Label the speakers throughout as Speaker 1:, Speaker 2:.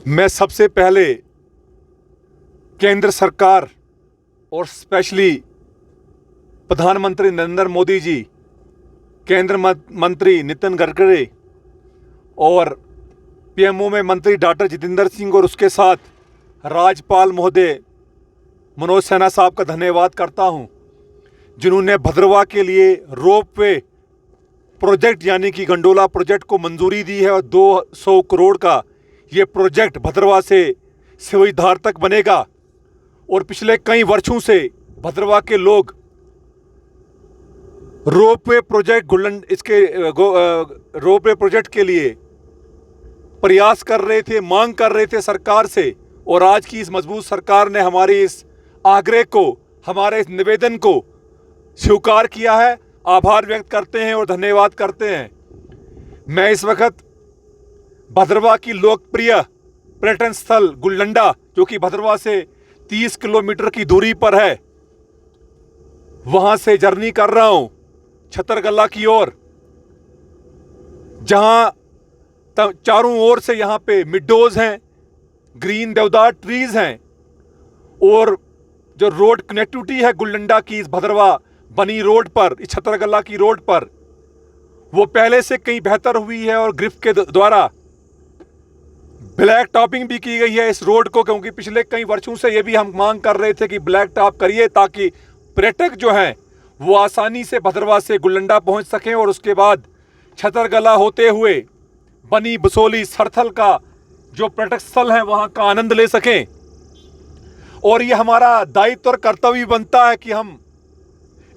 Speaker 1: मैं सबसे पहले केंद्र सरकार और स्पेशली प्रधानमंत्री नरेंद्र मोदी जी, केंद्र मंत्री नितिन गडकरी और पीएमओ में मंत्री डॉक्टर जितेंद्र सिंह और उसके साथ राज्यपाल महोदय मनोज सिन्हा साहब का धन्यवाद करता हूं, जिन्होंने भद्रवाह के लिए रोपवे प्रोजेक्ट यानी कि गंडोला प्रोजेक्ट को मंजूरी दी है और 200 करोड़ का ये प्रोजेक्ट भद्रवाह से सिवईधार तक बनेगा। और पिछले कई वर्षों से भद्रवाह के लोग रोपवे प्रोजेक्ट के लिए प्रयास कर रहे थे, मांग कर रहे थे सरकार से। और आज की इस मजबूत सरकार ने हमारे इस आग्रह को, हमारे इस निवेदन को स्वीकार किया है। आभार व्यक्त करते हैं और धन्यवाद करते हैं। मैं इस वक्त भद्रवाह की लोकप्रिय पर्यटन स्थल गुलडंडा, जो कि भद्रवाह से 30 किलोमीटर की दूरी पर है, वहां से जर्नी कर रहा हूं छतरगला की ओर, जहां चारों ओर से यहां पे मिडोज हैं, ग्रीन देवदार ट्रीज हैं और जो रोड कनेक्टिविटी है गुलडंडा की इस भद्रवाह बनी रोड पर, इस छतरगला की रोड पर, वो पहले से कहीं बेहतर हुई है। और ग्रिफ के द्वारा ब्लैक टॉपिंग भी की गई है इस रोड को, क्योंकि पिछले कई वर्षों से ये भी हम मांग कर रहे थे कि ब्लैक टॉप करिए ताकि पर्यटक जो हैं वो आसानी से भद्रवाह से गुलडंडा पहुंच सकें और उसके बाद छतरगला होते हुए बनी, बसोली, सरथल का जो पर्यटक स्थल है वहां का आनंद ले सकें। और ये हमारा दायित्व और कर्तव्य बनता है कि हम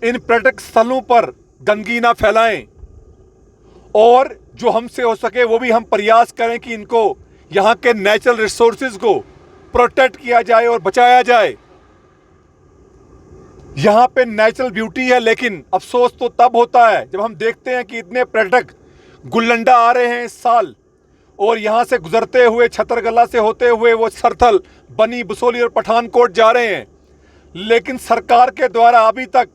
Speaker 1: इन पर्यटक स्थलों पर गंदगी ना फैलाएं और जो हमसे हो सके वो भी हम प्रयास करें कि इनको, यहाँ के नेचुरल रिसोर्सेज को प्रोटेक्ट किया जाए और बचाया जाए। यहाँ पे नेचुरल ब्यूटी है, लेकिन अफसोस तो तब होता है जब हम देखते हैं कि इतने पर्यटक गुलडंडा आ रहे हैं इस साल और यहाँ से गुजरते हुए छतरगला से होते हुए वो सरथल, बनी, बसोली और पठानकोट जा रहे हैं, लेकिन सरकार के द्वारा अभी तक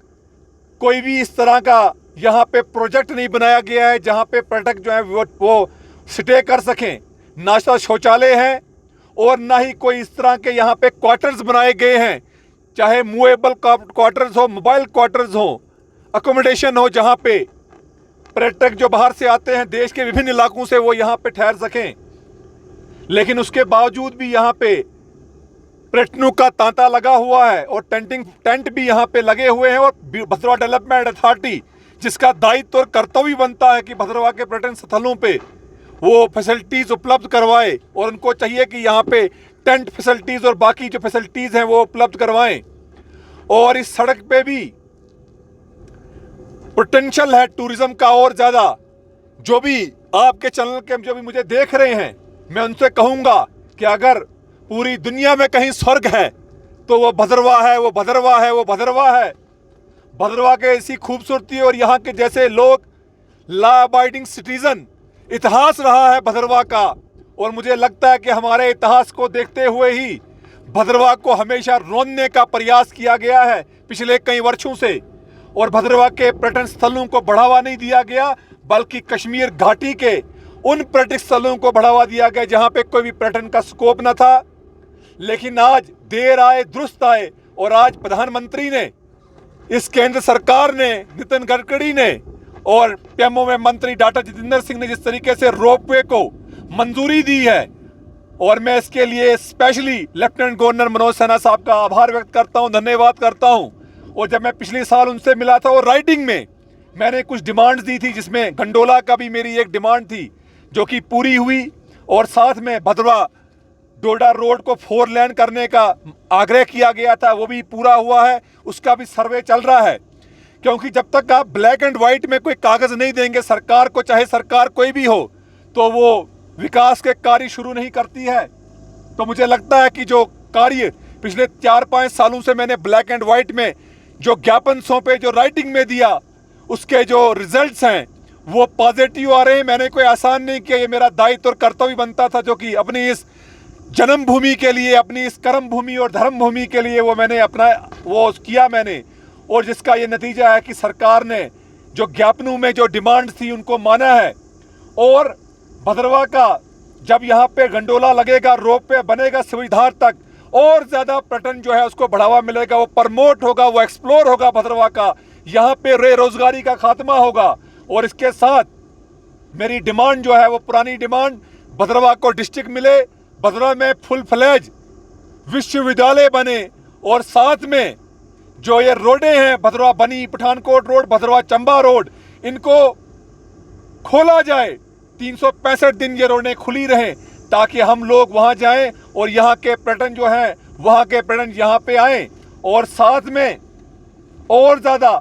Speaker 1: कोई भी इस तरह का यहाँ पे प्रोजेक्ट नहीं बनाया गया है जहाँ पे पर्यटक जो है वो स्टे कर सकें। ना तो शौचालय है और ना ही कोई इस तरह के यहाँ पे क्वार्टर्स बनाए गए हैं, चाहे मूवेबल क्वार्टर्स हो, मोबाइल क्वार्टर्स हो, अकोमोडेशन हो, जहाँ पे पर्यटक जो बाहर से आते हैं देश के विभिन्न इलाकों से वो यहाँ पे ठहर सकें। लेकिन उसके बावजूद भी यहाँ पे पर्यटकों का तांता लगा हुआ है और टेंट भी यहाँ पे लगे हुए हैं। और भद्रवाह डेवलपमेंट अथॉरिटी, जिसका दायित्व और कर्तव्य बनता है कि भद्रवाह के पर्यटन स्थलों पे वो फैसिलिटीज उपलब्ध करवाए, और उनको चाहिए कि यहाँ पे टेंट फैसिलिटीज और बाकी जो फैसिलिटीज हैं वो उपलब्ध करवाएं। और इस सड़क पे भी पोटेंशियल है टूरिज्म का और ज्यादा। जो भी आपके चैनल के जो भी मुझे देख रहे हैं, मैं उनसे कहूंगा कि अगर पूरी दुनिया में कहीं स्वर्ग है तो वो भद्रवाह है, वो भद्रवाह है, वो भद्रवाह है। भद्रवाह के ऐसी खूबसूरती और यहाँ के जैसे लोग, लॉ अबाइडिंग सिटीजन, इतिहास रहा है भद्रवाह का। और मुझे लगता है कि हमारे इतिहास को देखते हुए ही भद्रवाह को हमेशा रोनने का प्रयास किया गया है पिछले कई वर्षों से। और भद्रवाह के पर्यटन स्थलों को बढ़ावा नहीं दिया गया, बल्कि कश्मीर घाटी के उन पर्यटक स्थलों को बढ़ावा दिया गया जहाँ पे कोई भी पर्यटन का स्कोप न था। लेकिन आज देर आए दुरुस्त आए, और आज प्रधानमंत्री ने, इस केंद्र सरकार ने, नितिन गडकरी ने और पीएमओ में मंत्री डॉक्टर जितेंद्र सिंह ने जिस तरीके से रोपवे को मंजूरी दी है, और मैं इसके लिए specially lieutenant governor Manoj Sinha साहब का आभार व्यक्त करता हूं, धन्यवाद करता हूं। और जब मैं पिछले साल उनसे मिला था और राइटिंग में मैंने कुछ डिमांड्स दी थी, जिसमें गंडोला का भी मेरी एक डिमांड थी जो कि पूरी हुई, और साथ में भद्रवाह डोडा रोड को 4 लेन करने का आग्रह किया गया था, वो भी पूरा हुआ है, उसका भी सर्वे चल रहा है। क्योंकि जब तक आप ब्लैक एंड व्हाइट में कोई कागज नहीं देंगे सरकार को, चाहे सरकार कोई भी हो, तो वो विकास के कार्य शुरू नहीं करती है। तो मुझे लगता है कि जो कार्य पिछले 4-5 सालों से मैंने ब्लैक एंड व्हाइट में जो ज्ञापन सौंपे, जो राइटिंग में दिया, उसके जो रिजल्ट्स हैं वो पॉजिटिव आ रहे हैं। मैंने कोई आसान नहीं किया, ये मेरा दायित्व और कर्तव्य बनता था, जो कि अपनी इस जन्मभूमि के लिए, अपनी इस कर्म भूमि और धर्म भूमि के लिए वो मैंने अपना वो किया मैंने। और जिसका ये नतीजा है कि सरकार ने जो ज्ञापनों में जो डिमांड थी उनको माना है। और भद्रवाह का जब यहाँ पे गंडोला लगेगा, रोप वे बनेगा सुविधार तक, और ज़्यादा पर्यटन जो है उसको बढ़ावा मिलेगा, वो प्रमोट होगा, वो एक्सप्लोर होगा भद्रवाह का। यहाँ पे बेरोजगारी का खात्मा होगा। और इसके साथ मेरी डिमांड जो है वो पुरानी डिमांड, भद्रवाह को डिस्ट्रिक्ट मिले, भद्रवाह में फुल फ्लेज विश्वविद्यालय बने, और साथ में जो ये रोडें हैं, भद्रवाह बनी पठानकोट रोड, भद्रवाह चंबा रोड, इनको खोला जाए। 365 दिन ये रोडें खुली रहें ताकि हम लोग वहाँ जाएं और यहाँ के पर्यटन जो है, वहाँ के पर्यटन यहाँ पे आएँ। और साथ में और ज़्यादा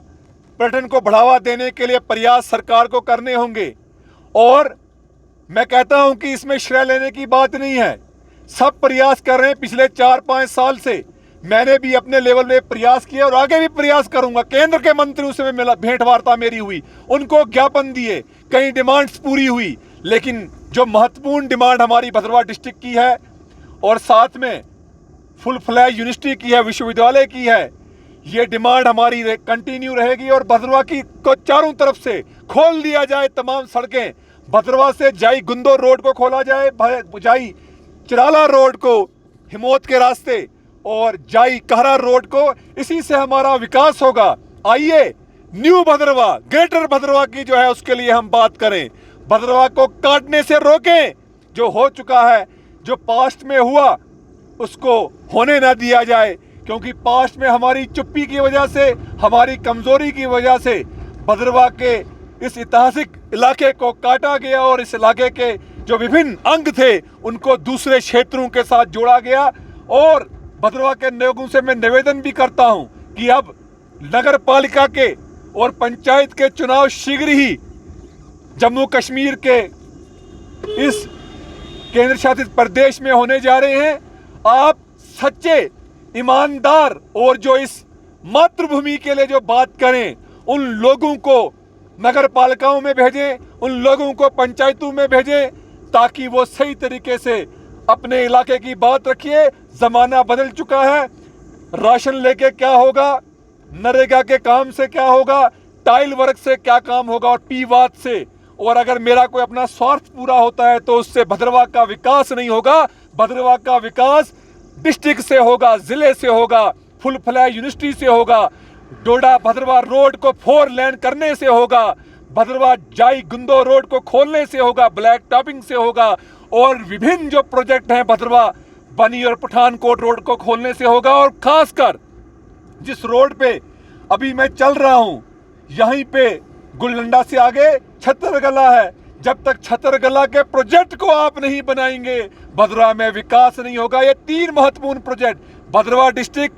Speaker 1: पर्यटन को बढ़ावा देने के लिए प्रयास सरकार को करने होंगे। और मैं कहता हूं कि इसमें श्रेय लेने की बात नहीं है, सब प्रयास कर रहे हैं। पिछले 4-5 साल से मैंने भी अपने लेवल में प्रयास किया और आगे भी प्रयास करूंगा। केंद्र के मंत्रियों से मिला, भेंट वार्ता मेरी हुई, उनको ज्ञापन दिए, कई डिमांड्स पूरी हुई, लेकिन जो महत्वपूर्ण डिमांड हमारी भद्रवाह डिस्ट्रिक्ट की है और साथ में फुल फ्लैज यूनिवर्सिटी की है, विश्वविद्यालय की है, ये डिमांड हमारी कंटिन्यू रहेगी। और भद्रवाह की को चारों तरफ से खोल दिया जाए तमाम सड़कें। भद्रवाह से जाई गुंदो रोड को खोला जाए, जाई चिराला रोड को हिमोत के रास्ते, और जाई कहरा रोड को। इसी से हमारा विकास होगा। आइए न्यू भद्रवाह, ग्रेटर भद्रवाह की जो है उसके लिए हम बात करें। भद्रवाह को काटने से रोकें। जो हो चुका है, जो पास्ट में हुआ, उसको होने ना दिया जाए, क्योंकि पास्ट में हमारी चुप्पी की वजह से, हमारी कमजोरी की वजह से भद्रवाह के इस ऐतिहासिक इलाके को काटा गया और इस इलाके के जो विभिन्न अंग थे उनको दूसरे क्षेत्रों के साथ जोड़ा गया। और भद्रवाह के लोगों से मैं निवेदन भी करता हूं कि अब नगर पालिका के और पंचायत के चुनाव शीघ्र ही जम्मू कश्मीर के इस केंद्र शासित प्रदेश में होने जा रहे हैं। आप सच्चे, ईमानदार और जो इस मातृभूमि के लिए जो बात करें, उन लोगों को नगर पालिकाओं में भेजें, उन लोगों को पंचायतों में भेजें, ताकि वो सही तरीके से अपने इलाके की बात रखिए। जमाना बदल चुका है। राशन लेके क्या होगा, नरेगा के काम से क्या होगा, टाइल वर्क से क्या काम होगा, और पीवात से। और अगर मेरा कोई अपना स्वार्थ पूरा होता है तो उससे भद्रवाह का विकास नहीं होगा। भद्रवाह का विकास डिस्ट्रिक्ट से होगा, जिले से होगा, फुल फ्लैज यूनिवर्सिटी से होगा, डोडा भद्रवाह रोड को 4 लेन करने से होगा, भद्रवाह जाई गुंदो रोड को खोलने से होगा, ब्लैक टॉपिंग से होगा, और विभिन्न जो प्रोजेक्ट हैं भद्रवाह बनी और पठानकोट रोड को खोलने से होगा। और खासकर जिस रोड पे अभी मैं चल रहा हूं, यहीं पे गुलडंडा से आगे छतरगला है। जब तक छतरगला के प्रोजेक्ट को आप नहीं बनाएंगे, भद्रवाह में विकास नहीं होगा। ये 3 महत्वपूर्ण प्रोजेक्ट, भद्रवाह डिस्ट्रिक्ट,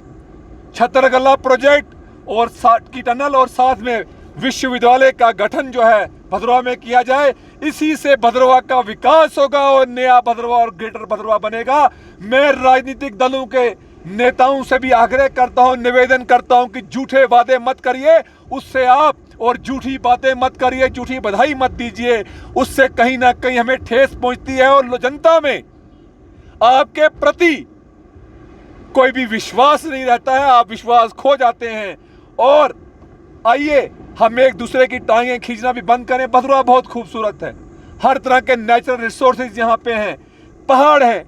Speaker 1: छतरगला प्रोजेक्ट और की टनल, और साथ में विश्वविद्यालय का गठन जो है भद्रवाह में किया जाए। इसी से भद्रवाह का विकास होगा और नया भद्रवाह और ग्रेटर भद्रवाह बनेगा। मैं राजनीतिक दलों के नेताओं से भी आग्रह करता हूं, निवेदन करता हूं कि झूठे वादे मत करिए, उससे आप, और झूठी बातें मत करिए, झूठी बधाई मत दीजिए, उससे कहीं ना कहीं हमें ठेस पहुंचती है और जनता में आपके प्रति कोई भी विश्वास नहीं रहता है, आप विश्वास खो जाते हैं। और आइए हम एक दूसरे की टांगें खींचना भी बंद करें। भद्रवाह बहुत खूबसूरत है, हर तरह के नेचुरल रिसोर्सेज यहाँ पे हैं, पहाड़ हैं,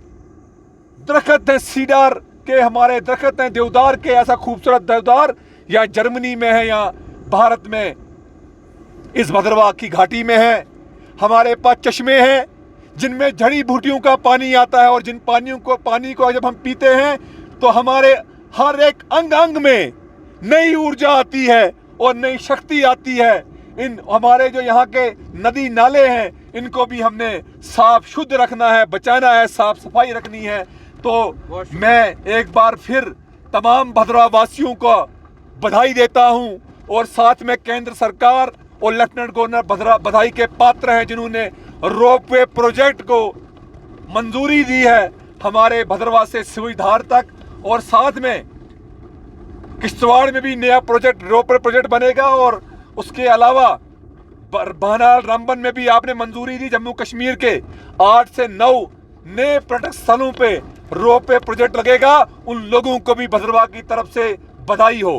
Speaker 1: दरख्त हैं, सीडर के हमारे दरख्त हैं, देवदार के, ऐसा खूबसूरत देवदार या जर्मनी में है या भारत में इस भद्रवाह की घाटी में है। हमारे पास चश्मे हैं जिनमें जड़ी बूटियों का पानी आता है, और जिन पानी को जब हम पीते हैं तो हमारे हर एक अंग अंग में नई ऊर्जा आती है और नई शक्ति आती है। इन हमारे जो यहाँ के नदी नाले हैं, इनको भी हमने साफ शुद्ध रखना है, बचाना है, साफ सफाई रखनी है। तो मैं एक बार फिर तमाम भद्रवाह वासियों को बधाई देता हूं, और साथ में केंद्र सरकार और लेफ्टिनेंट गवर्नर भद्रवाह बधाई के पात्र हैं, जिन्होंने रोपवे प्रोजेक्ट को मंजूरी दी है हमारे भद्रवाह से सुविधार तक। और साथ में किश्तवाड़ में भी नया प्रोजेक्ट, रोपवे प्रोजेक्ट बनेगा, और उसके अलावा बानाल रामबन में भी आपने मंजूरी दी। जम्मू कश्मीर के 8 से 9 नए पर्यटक स्थलों पे रोपवे प्रोजेक्ट लगेगा। उन लोगों को भी भद्रवाह की तरफ से बधाई हो।